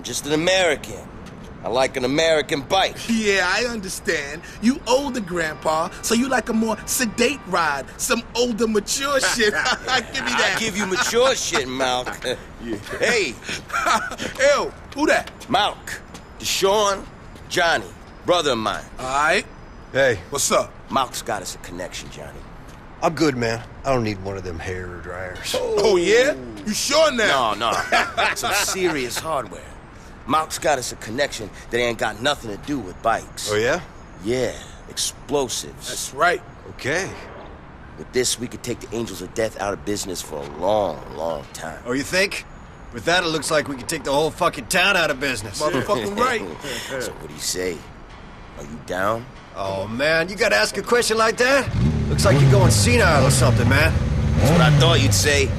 just an American. I like an American bike. Yeah, I understand. You older, Grandpa, so you like a more sedate ride. Some older, mature shit. Give me that. I give you mature shit, Malk. Yeah. Hey. Ew, who that? Malk. Deshaun, Johnny, brother of mine. All right. Hey. What's up? Malk's got us a connection, Johnny. I'm good, man. I don't need one of them hair dryers. Oh, yeah? You sure now? No. Some serious hardware. Malk's got us a connection that ain't got nothing to do with bikes. Oh, yeah? Yeah, explosives. That's right. Okay. With this, we could take the Angels of Death out of business for a long, long time. Oh, you think? With that, it looks like we could take the whole fucking town out of business. Motherfucking right. So what do you say? Are you down? Oh, man, you gotta ask a question like that? Looks like you're going senile or something, man. That's what I thought you'd say.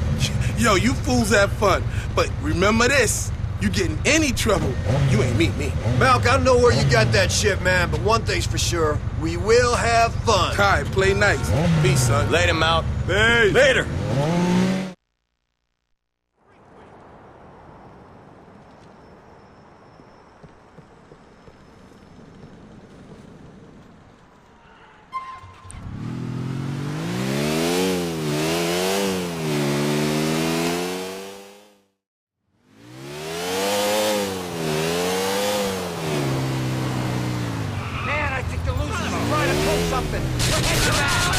Yo, you fools have fun. But remember this. You get in any trouble, you ain't meet me. Malk, I don't know where you got that shit, man, but one thing's for sure. We will have fun. All right, play nice. Peace, son. Later, Malk. Hey. Later. Something. Get your ass!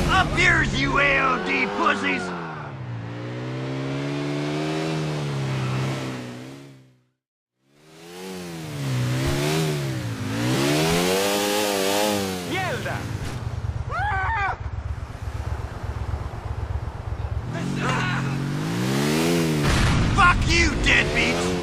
Up yours, you AOD pussies! Fuck you, deadbeats!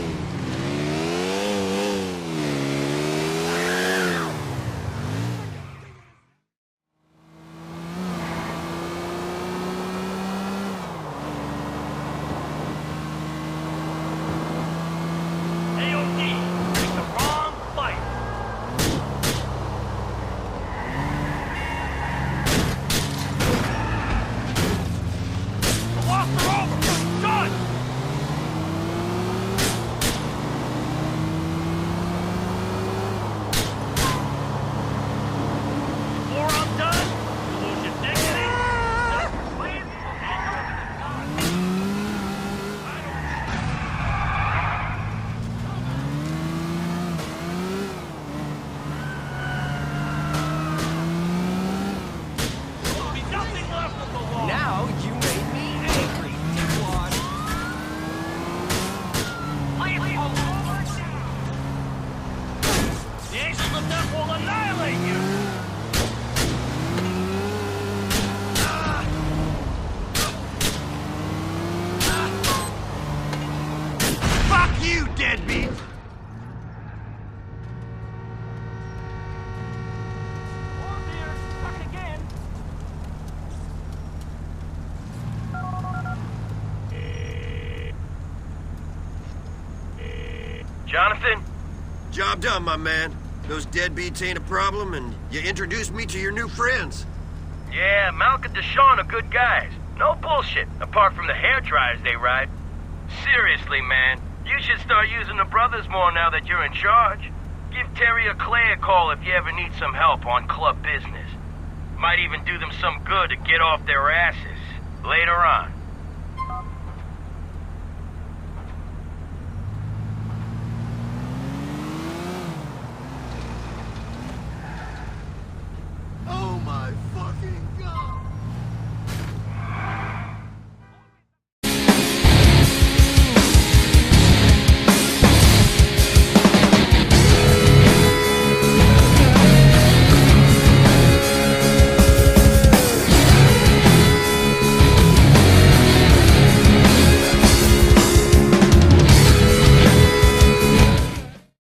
You deadbeat! Jonathan? Job done, my man. Those deadbeats ain't a problem, and you introduced me to your new friends. Yeah, Malk and Deshaun are good guys. No bullshit, apart from the hair dryers they ride. Seriously, man. You should start using the brothers more now that you're in charge. Give Terry or Clay a call if you ever need some help on club business. Might even do them some good to get off their asses later on.